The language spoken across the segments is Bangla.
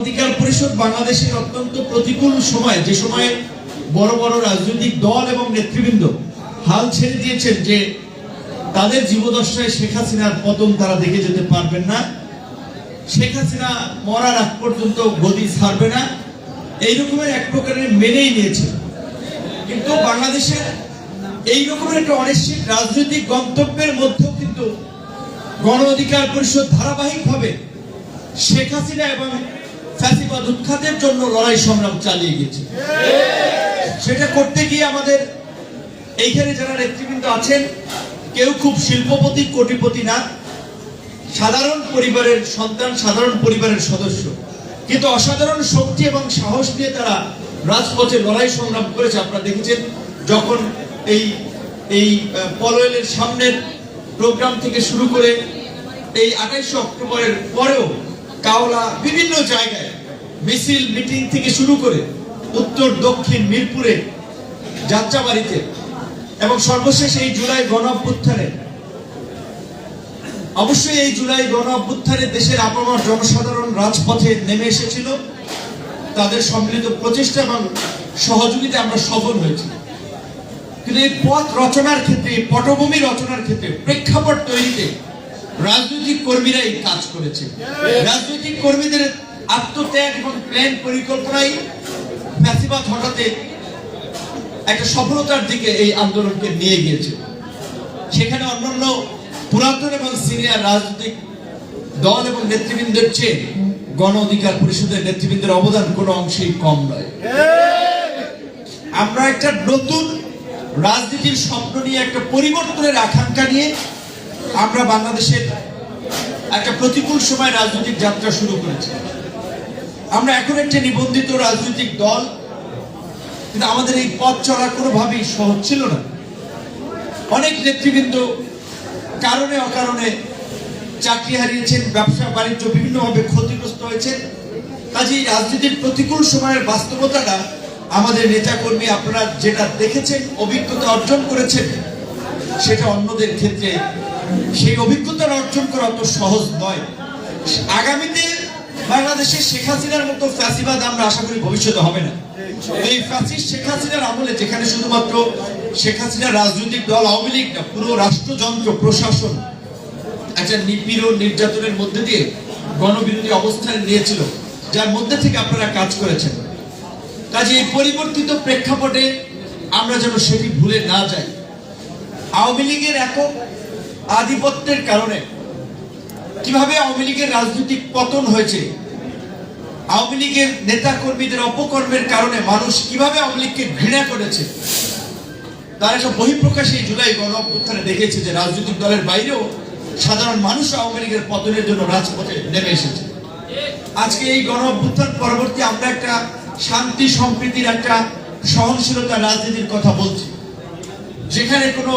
অধিকার পরিষদ বাংলাদেশের অত্যন্ত প্রতিকূল সময়, যে সময়ে বড় বড় রাজনৈতিক দল এবং নেতৃবৃন্দ হাল ছেড়ে দিয়েছেন যে তাদের জীবদশায় শেখ হাসিনার পতন তারা দেখে যেতে পারবেন না, শেখ হাসিনা মরার আগ পর্যন্ত গদি ছাড়বে না, এই রকমের এক প্রকারের মেনেই নিয়েছে। কিন্তু বাংলাদেশের এই রকমের একটা অনিশ্চিত রাজনৈতিক গন্তব্যের মধ্যেও কিন্তু গণ অধিকার পরিষদ ধারাবাহিকভাবে শেখ হাসিনা এবং ফ্যাসিবাদ উৎখাতের জন্য লড়াই সংগ্রাম চালিয়ে গেছে। সেটা করতে গিয়ে আমাদের এইখানে যারা নেতৃবৃন্দ আছেন, কেউ খুব শিল্পপতি কোটিপতি না, সাধারণ পরিবারের সন্তান, সাধারণ পরিবারের সদস্য, কিন্তু অসাধারণ শক্তি এবং সাহস দিয়ে তারা রাজপথে লড়াই সংগ্রাম করেছে। আপনারা দেখেছেন যখন এই পলয়ের সামনের প্রোগ্রাম থেকে শুরু করে এই 28 অক্টোবরের পরেও কাওলা বিভিন্ন জায়গায় মিছিল মিটিং থেকে শুরু করে উত্তর দক্ষিণ মিরপুরে, যাত্রাবাড়িতে এবং সর্বশেষ এই জুলাই গণ অভ্যুত্থানে, অবশ্যই এই জুলাই গণ অভ্যুত্থানে দেশের আপামর জনসাধারণ রাজপথে নেমে এসেছিল। তাদের সম্মিলিত প্রচেষ্টা এবং সহযোগিতা আমরা সফল হয়েছি। কিন্তু এই পথ রচনার ক্ষেত্রে, পটভূমি রচনার ক্ষেত্রে, প্রেক্ষাপট তৈরিতে রাজনৈতিক কর্মীরাই কাজ করেছে। রাজনৈতিক কর্মীদের আত্মত্যাগ এবং প্ল্যান পরিকল্পনাই ফ্যাসিবাদ হটাতে একটা সফলতার দিকে এই আন্দোলনকে নিয়ে গিয়েছে। সেখানে অন্যান্য পুরাতন এবং সিনিয়র রাজনৈতিক দল এবং নেতৃবৃন্দের চেয়ে গণ অধিকার পরিষদের নেতৃবৃন্দের অবদান কোনো অংশেই কম নয়। আমরা একটা নতুন রাজনীতির স্বপ্ন নিয়ে, একটা পরিবর্তনের আকাঙ্ক্ষা নিয়ে আমরা বাংলাদেশের একটা প্রতিকূল সময় রাজনৈতিক যাত্রা শুরু করেছি। আমরা এখন একটা নিবন্ধিত রাজনৈতিক দল, কিন্তু আমাদের এই পথ চলা কোনোভাবেই সহজ ছিল না। অনেক নেতৃবৃন্দ কারণে অকারণে চাকরি হারিয়েছেন, ব্যবসা বাণিজ্য বিভিন্নভাবে ক্ষতিগ্রস্ত হয়েছে। কাজেই রাজনীতির প্রতিকূল সময়ের বাস্তবতাটা আমাদের নেতাকর্মী, আপনারা যেটা দেখেছেন, অভিজ্ঞতা অর্জন করেছেন, সেটা অন্যদের ক্ষেত্রে সেই অভিজ্ঞতা অর্জন করা অত সহজ নয়। আগামীতে বাংলাদেশে শেখ হাসিনার মতো ফ্যাসিবাদ আমরা আশা করি ভবিষ্যতে হবে না। এই ফ্যাসিস্ট শেখ হাসিনার আমলে, যেখানে শুধুমাত্র শেখ হাসিনার রাজনৈতিক দল আওয়ামী লীগ না, পুরো রাষ্ট্রযন্ত্র প্রশাসন একটা নিপীড়ন নির্যাতনের মধ্যে দিয়ে গণবিরোধী অবস্থান নিয়েছিল, যার মধ্যে থেকে আপনারা কাজ করেছেন। কাজে এই পরিবর্তিত প্রেক্ষাপটে আমরা যেন সেটি ভুলে না যাই। আওয়ামী লীগের একক আধিপত্যের কারণে কিভাবে আওয়ামী লীগের রাজনৈতিক পতন হয়েছে, আওয়ামী লীগের নেতা কর্মীদের অপকর্মের কারণে মানুষ কিভাবে আওয়ামী লীগকে ঘৃণা করেছে, তার একটা বহিঃপ্রকাশ এই জুলাই গণ অভ্যুত্থানে দেখেছে যে রাজনৈতিক দলের বাইরেও সাধারণ মানুষ আওয়ামী লীগের পতনের জন্য রাজপথে নেমে এসেছে। আজকে এই গণ অভ্যুত্থান পরবর্তী আমরা একটা শান্তি সম্প্রীতির, একটা সহনশীলতা রাজনীতির কথা বলছি, যেখানে কোনো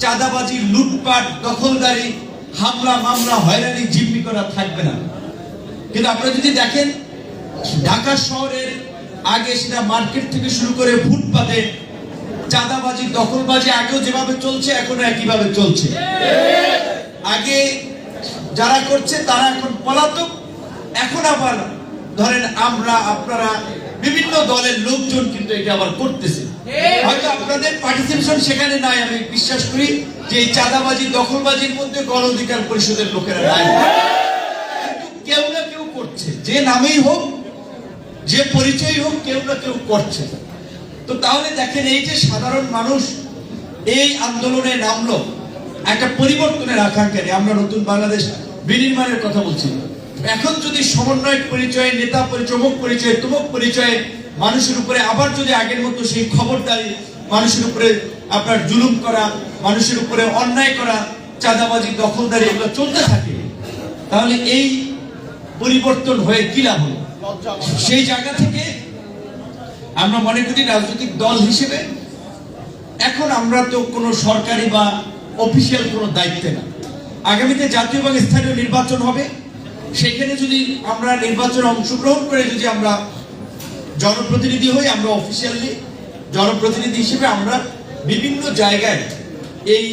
চাঁদাবাজি, লুটপাট, দখলদারি, হামলা মামলা, হয়রানি, জিম্মি করা থাকবে না। কিন্তু আপনারা যদি দেখেন, ঢাকা শহরের আগে সেটা মার্কেট থেকে শুরু করে ফুটপাতে চাঁদাবাজি, দখলবাজি আগেও যেভাবে চলছে, এখনো একইভাবে চলছে। আগে যারা করছে তারা এখন পলাতক, এখন আবার ধরেন আমরা, আপনারা, বিভিন্ন দলের লোকজন কিন্তু এটা আবার করতেছে। হয়তো আপনাদের পার্টিসিপেশন সেখানে নাই, আমি বিশ্বাস করি যে এই চাঁদাবাজি, দখলবাজির মধ্যে গণ অধিকার পরিষদের লোকেরা নাই, কিন্তু কেউ না কেউ করছে, যে নামেই হোক, যে পরিচয় হোক, কেউ না কেউ করছে। তো তাহলে দেখেন, এই যে সাধারণ মানুষ এই আন্দোলনে নামলো একটা পরিবর্তনের আকাঙ্ক্ষা নিয়ে, আমরা নতুন বাংলাদেশ বিনির্মাণের কথা বলছি। এখন যদি সমন্বয় পরিচয়ে, নেতা পরিচয়, অমুক পরিচয়, তমুক পরিচয়ে মানুষের উপরে আবার যদি আগের মতো সেই খবরদারি, মানুষের উপরে আপনার জুলুম করা, মানুষের উপরে অন্যায় করা, চাঁদাবাজি, দখলদারি, এগুলো চলতে থাকে, তাহলে এই পরিবর্তন হয়ে কি লাভ হলো? সেই জায়গা থেকে আমরা মনে করি রাজনৈতিক দল হিসেবে এখন আমরা তো কোনো সরকারি বা অফিসিয়াল কোনো দায়িত্বে না। আগামীতে জাতীয় এবং স্থানীয় নির্বাচন হবে, সেখানে যদি আমরা নির্বাচনে অংশগ্রহণ করে যদি আমরা জনপ্রতিনিধি হই, আমরা অফিসিয়ালি জনপ্রতিনিধি হিসেবে আমরা বিভিন্ন জায়গায় এই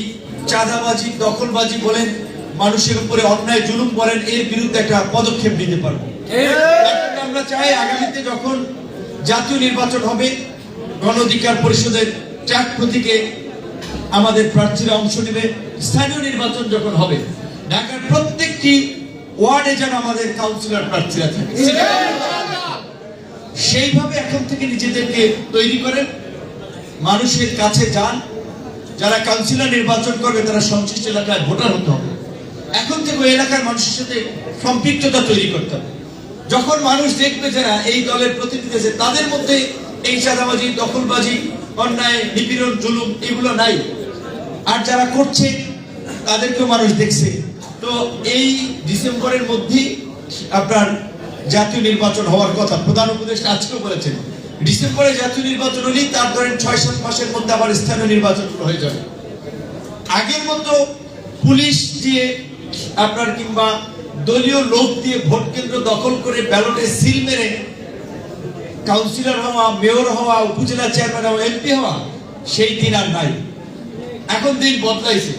চাঁদাবাজি, দখলবাজি বলেন, মানুষের উপরে অন্যায় জুলুম করেন, এর বিরুদ্ধে একটা পদক্ষেপ নিতে পারবো। চাই আগামীতে যখন জাতীয় নির্বাচন হবে, গণ অধিকার পরিষদের 4 প্রতীকে আমাদের প্রার্থীরা অংশ নেবে। স্থানীয় নির্বাচন যখন হবে, ঢাকার প্রত্যেকটি ওয়ার্ডে যেন আমাদের কাউন্সিলর প্রার্থীরা থাকে। সেইভাবে এখন থেকে নিজেদেরকে তৈরি করেন, মানুষের কাছে যান। যারা কাউন্সিলর নির্বাচন করবে তারা সংশ্লিষ্ট এলাকায় ভোটার হতে হবে। এখন থেকে ওই এলাকার মানুষের সাথে সম্পৃক্ততা তৈরি করতে হবে। যখন মানুষ দেখবে যারা এই দলের প্রতিনিধি আছে তাদের মধ্যে এই চাঁদাবাজি, দখলবাজি, অন্যায়, নিপীড়ন, জুলুম এগুলো নাই, আর যারা করছে তাদেরকেও মানুষ দেখছে। তো এই ডিসেম্বরের মধ্যেই আপনার জাতীয় নির্বাচন হওয়ার কথা প্রধান উপদেষ্টা আজকেও বলেছেন। ডিসেম্বরে জাতীয় নির্বাচন হলেই তার ধরেন 6-7 মাসের মধ্যে আবার স্থানীয় নির্বাচন হয়ে যাবে। আগের মতো পুলিশ দিয়ে আপনার কিংবা দলীয় লোক দিয়ে ভোট কেন্দ্র দখল করে ব্যালটে সিল মেরে কাউন্সিলর হওয়া, মেয়র হওয়া, উপজেলা চেয়ারম্যান হওয়া, এমপি হওয়া সেই দিন আর নাই। এখন দিন বদলাইছে।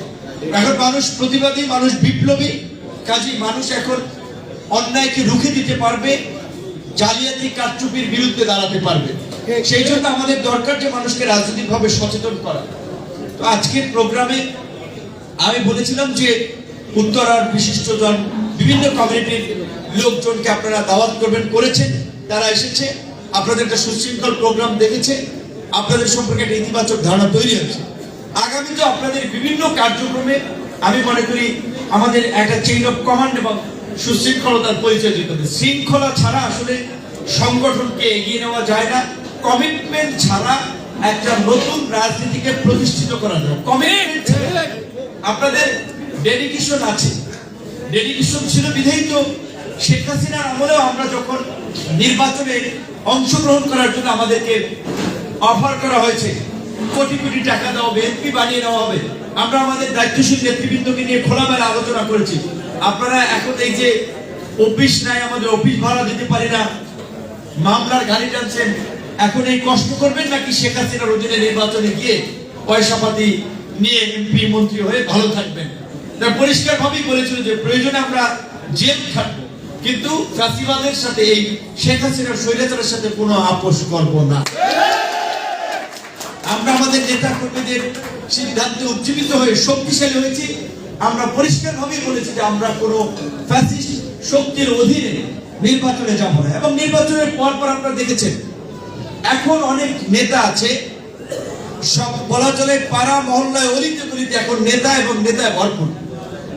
এখন মানুষ প্রতিবাদী, মানুষ বিপ্লবী। কাজেই মানুষ এখন অন্যায়কে রুখে দিতে পারবে, জালিয়াতি কারচুপির বিরুদ্ধে দাঁড়াতে পারবে। সেই জন্য আমাদের দরকার যে মানুষকে রাজনৈতিকভাবে সচেতন করা। তো আজকের প্রোগ্রামে আমি বলেছিলাম যে উত্তরার বিশিষ্টজন, বিভিন্ন কমিউনিটির লোকজনকে আপনারা দাওয়াত করবেন, করেছেন, তারা এসেছে, আপনাদের একটা সুশৃঙ্খল প্রোগ্রাম দেখেছে, আপনাদের সম্পর্কে একটা ইতিবাচক ধারণা তৈরি হয়েছে। আগামীতে আপনাদের বিভিন্ন কার্যক্রমে আমি মনে করি আমাদের একটা চেইন অফ কমান্ড এবং সুশৃঙ্খলতার পরিচয় দিতে হবে। শৃঙ্খলা ছাড়া আসলে সংগঠনকে এগিয়ে নেওয়া যায় না। কমিটমেন্ট ছাড়া একটা নতুন রাজনীতিকে প্রতিষ্ঠিত করা যায়। কমিটমেন্ট আপনাদের ডেডিকেশন আছে, ডেডিকেশন ছিল বিধায়িত শেখ হাসিনার আমলেও আমরা যখন নির্বাচনে অংশগ্রহণ করার জন্য আমাদেরকে অফার করা হয়েছে, কোটি কোটি টাকা দেওয়া হবে, এমপি বানিয়ে নেওয়া হবে, আমরা আমাদের দায়িত্বশীল নেতৃবৃন্দকে নিয়ে খোলামেলা আলোচনা করেছি। আপনারা এখন এই যে অফিস নাই, আমাদের অফিস ভাড়া দিতে পারি না, মামলার গাড়ি টানছেন, এখন এই কষ্ট করবেন নাকি শেখ হাসিনার অধীনে নির্বাচনে গিয়ে পয়সা পাতি নিয়ে এমপি মন্ত্রী হয়ে ভালো থাকবেন? পরিষ্কার ভাবেই বলেছিল যে প্রয়োজনে আমরা জেল খাটবো, কিন্তু ফ্যাসিবাদের সাথে, এই শেখ হাসিনার স্বৈরাচারের সাথে কোনো আপোষ করব না। আমরা আমাদের নেতা কর্মীদের সিদ্ধান্তে উজ্জীবিত হয়ে শক্তিশালী হয়েছি। আমরা পরিষ্কার ভাবেই বলেছি যে আমরা কোনো ফ্যাসিস্ট শক্তির অধীনে নির্বাচনে যাব না। এবং নির্বাচনের পর আপনারা দেখেছেন এখন অনেক নেতা আছে, সব বলা চলে পাড়া মহল্লায় অলিতে গলিতে এখন নেতা এবং নেতায় ভরপুর।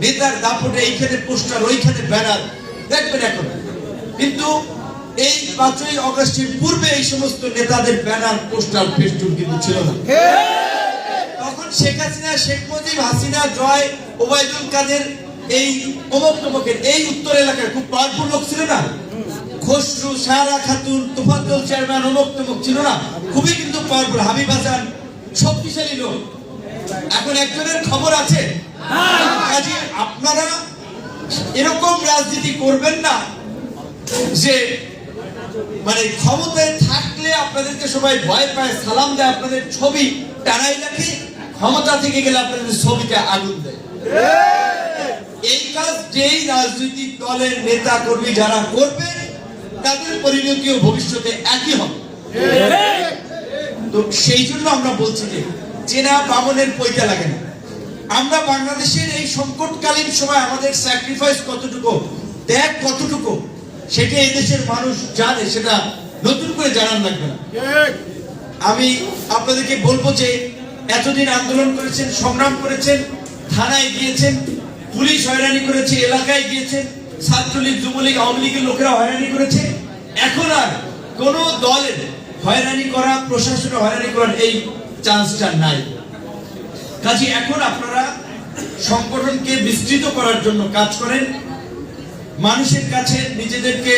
নেতার দাপটে এইখানে পোস্টার, ওইখানে ব্যানার দেখবেন এখন। কিন্তু এই 5ই অগস্টের পূর্বে এই সমস্ত নেতাদের ব্যানার, পোস্টার, ফেস্টুন কিন্তু ছিল না। তখন শেখ হাসিনা, শেখ মুজিব, হাসিনা, জয়, ওবায়দুল কাদের, এই অমুক তমুকের এই উত্তর এলাকায় খুব পাওয়ারফুল লোক ছিল না। খসরু, সারা খাতুন, তোফাজ্জল চেয়ারম্যান, অমুক তমুক ছিল না, খুবই কিন্তু পাওয়ারফুল। হাবিব হাসান শক্তিশালী লোক। এখন একজনের খবর আছে। আপনারা এরকম রাজনীতি করবেন না যে মানে ক্ষমতায় থাকলে আপনাদেরকে সবাই ভয় পায়, সালাম দেয়, আপনাদের ছবি টানাই রাখে, ক্ষমতা থেকে গেলে আপনাদের ছবিতে আগুন দেয়। এই কাজ যেই রাজনৈতিক দলের নেতা কর্মী যারা করবে তাদের পরিণতিও ভবিষ্যতে একই হবে। তো সেই জন্য আমরা বলছি যে চেনা বামনের পয়তা লাগে না। আমরা বাংলাদেশের এই সংকটকালীন সময় আমাদের স্যাক্রিফাইস কতটুকু, ত্যাগ কতটুকু, সেটা এই দেশের মানুষ জানে, সেটা নতুন করে জানার লাগবে না। আমি আপনাদেরকে বলবো যে এতদিন আন্দোলন করেছেন, সংগ্রাম করেছেন, থানায় গিয়েছেন, পুলিশ হয়রানি করেছে, এলাকায় গিয়েছেন, ছাত্রলীগ, যুবলীগ, আওয়ামী লীগের লোকেরা হয়রানি করেছে। এখন আর কোন দলের হয়রানি করা, প্রশাসনের হয়রানি করার এই চান্সটা নাই। কাজে এখন আপনারা সংগঠনকে বিস্তৃত করার জন্য কাজ করেন, মানুষের কাছে নিজেদেরকে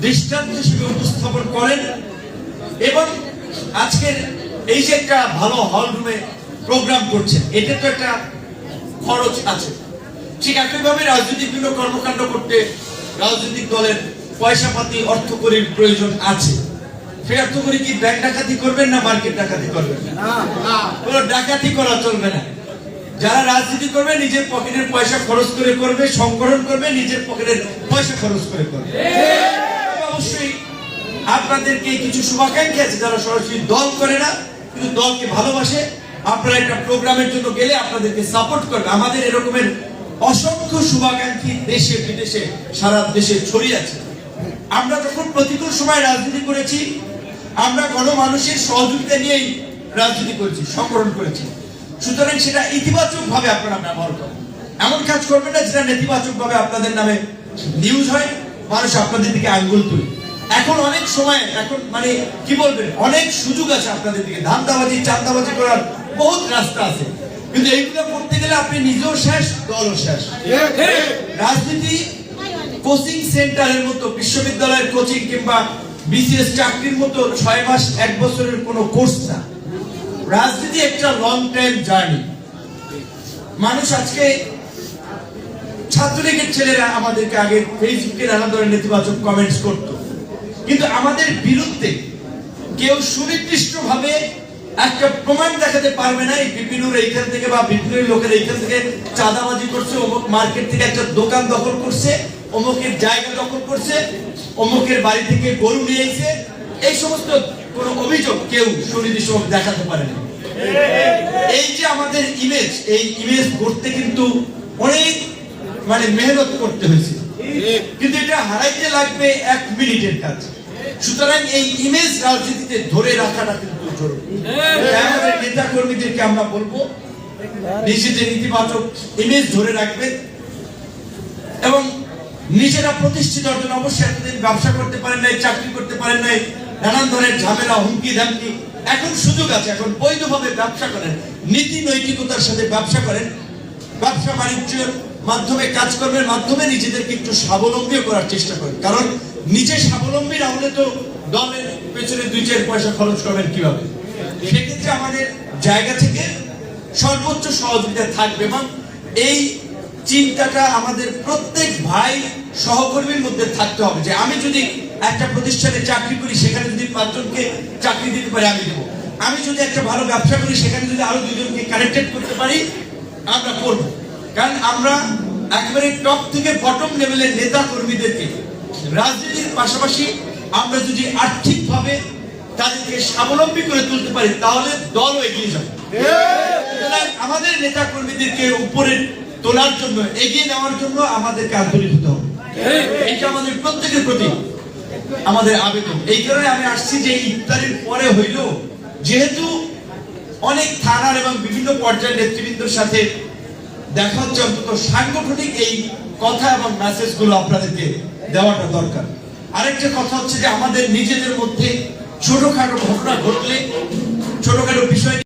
দৃষ্টান্ত হিসেবে উপস্থাপন করেন, এবং আজকের এই যে একটা ভালো হল রুমে প্রোগ্রাম করছেন, এটা তো একটা খরচ আছে। ঠিক একইভাবে রাজনৈতিক বিভিন্ন কর্মকাণ্ড করতে রাজনৈতিক দলের পয়সা পাতি, অর্থকরীর প্রয়োজন আছে। সেই অর্থকরী কি ব্যাংক ডাকাতি করবেন না মার্কেট ডাকাতি করবেন? কোনো ডাকাতি করা চলবে না। যারা রাজনীতি করবে নিজের পকেটের পয়সা খরচ করে করবে, সংগঠন করবে নিজের পকেটের পয়সা খরচ করে করবে। অবশ্যই আপনাদেরকে কিছু শুভাকাঙ্ক্ষী আছে যারা সরাসরি দল করে না কিন্তু দলকে ভালোবাসে। আপনারা একটা প্রোগ্রামের জন্য গেলে আপনাদেরকে সাপোর্ট করবে। আমাদের এরকমের অসংখ্য শুভাকাঙ্ক্ষী দেশে বিদেশে সারা দেশে ছড়িয়ে আছে। আমরা যখন প্রতিকূল সময় রাজনীতি করেছি, আমরা গণমানুষের সহযোগিতা নিয়েই রাজনীতি করেছি, সংগঠন করেছি। সুতরাং সেটা ইতিবাচক ভাবে আপনারা ব্যবহার করেন। এমন কাজ করবেন না যেটা নেতিবাচক ভাবে আপনাদের নামে নিউজ হয়, মানুষ আপনাদের দিকে আঙ্গুল তুলে। এখন অনেক সময়, এখন মানে কি বলবেন, অনেক সুযোগ আছে আপনাদের দিকে। ধান্দাবাজি চাঁদাবাজি করার বহুত রাস্তা আছে, কিন্তু এইগুলো করতে গেলে আপনি নিজেও শেষ, দলও শেষ। রাজনীতি কোচিং সেন্টারের মতো, বিশ্ববিদ্যালয়ের কোচিং কিংবা বিসিএস চাকরির মতো 6 মাস 1 বছরের কোনো কোর্স না। রাজনীতি একটা লং টাইম জার্নি। মানুষ আজকে ছাত্রলীগের ছেলেরা আমাদেরকে আগে ফেসবুকে নানা ধরনের নেতিবাচক কমেন্টস করত, কিন্তু আমাদের বিরুদ্ধে কেউ সুনির্দিষ্ট ভাবে একটা প্রমাণ দেখাতে পারবে না। এই বিপিনুর এইখান থেকে বা বিপিনুর লোকের এইখান থেকে চাঁদাবাজি করছে, অমুক মার্কেট থেকে একটা দোকান দখল করছে, অমুকের জায়গা দখল করছে, অমুকের বাড়ি থেকে গরু নিয়ে এসে, এই সমস্ত কোন অভিযোগ কেউ সুনির্দিষ্ট ভাবে দেখাতে পারে না। এই যে আমাদের ইমেজ, এই ইমেজ করতে কিন্তু অনেক মানে মেহনত করতে হয়েছে, কিন্তু এটা হারাইতে লাগবে 1 মিনিটের কাজ। সুতরাং এই ইমেজ রাজনীতিতে ধরে রাখাটা কিন্তু জরুরি। আমাদের নেতা কর্মীদেরকে আমরা বলবো নিজেদের ইতিবাচক ইমেজ ধরে রাখবেন এবং নিজেরা প্রতিষ্ঠিত অর্জন। অবশ্যই এতদিন ব্যবসা করতে পারেন নাই, চাকরি করতে পারেন নাই, নানান ধরনের ঝামেলা, হুমকি ধামকি, এখন সুযোগ আছে। এখন বৈধভাবে ব্যবসা করেন, নীতি নৈতিকতার সাথে ব্যবসা করেন, ব্যবসা বাণিজ্যের মাধ্যমে, কাজকর্মের মাধ্যমে নিজেদেরকে একটু স্বাবলম্বী করার চেষ্টা করেন। কারণ নিজে স্বাবলম্বী না হলে তো দলের পেছনে 2-4 পয়সা খরচ করবেন কিভাবে? সেক্ষেত্রে আমাদের জায়গা থেকে সর্বোচ্চ সহযোগিতা থাকবে এবং এই চিন্তাটা আমাদের প্রত্যেক ভাই সহকর্মীর মধ্যে থাকতে হবে যে আমি যদি একটা প্রতিষ্ঠানে চাকরি করি, সেখানে যদি 5 জনকে চাকরি দিতে পারি আমি দেবো। আমি যদি একটা ভালো ব্যবসা করি, সেখানে যদি আরো 2 জনকে কানেক্টেড করতে পারি আমরা করব। কারণ আমরা একেবারে টপ থেকে বটম লেভেলের নেতা কর্মীদেরকে রাজনীতির পাশাপাশি আমরা যদি আর্থিকভাবে তাদেরকে স্বাবলম্বী করে তুলতে পারি তাহলে দলও এগিয়ে যাবে। আমাদের নেতা কর্মীদেরকে উপরে তোলার জন্য, এগিয়ে নেওয়ার জন্য আমাদেরকে আন্তরিক হতে হবে। এটা আমাদের প্রত্যেকের প্রতি আমাদের আবেদন। এই কারণে আমি আসছি যে ইফতারের পরে হইল, যেহেতু অনেক থানার এবং বিভিন্ন পর্যায়ের নেতৃবৃন্দের সাথে দেখা হচ্ছে, অন্তত সাংগঠনিক এই কথা এবং মেসেজ গুলো আপনাদেরকে দেওয়াটা দরকার। আরেকটা কথা হচ্ছে যে আমাদের নিজেদের মধ্যে ছোটখাটো ঘটনা ঘটলে, ছোটখাটো বিষয়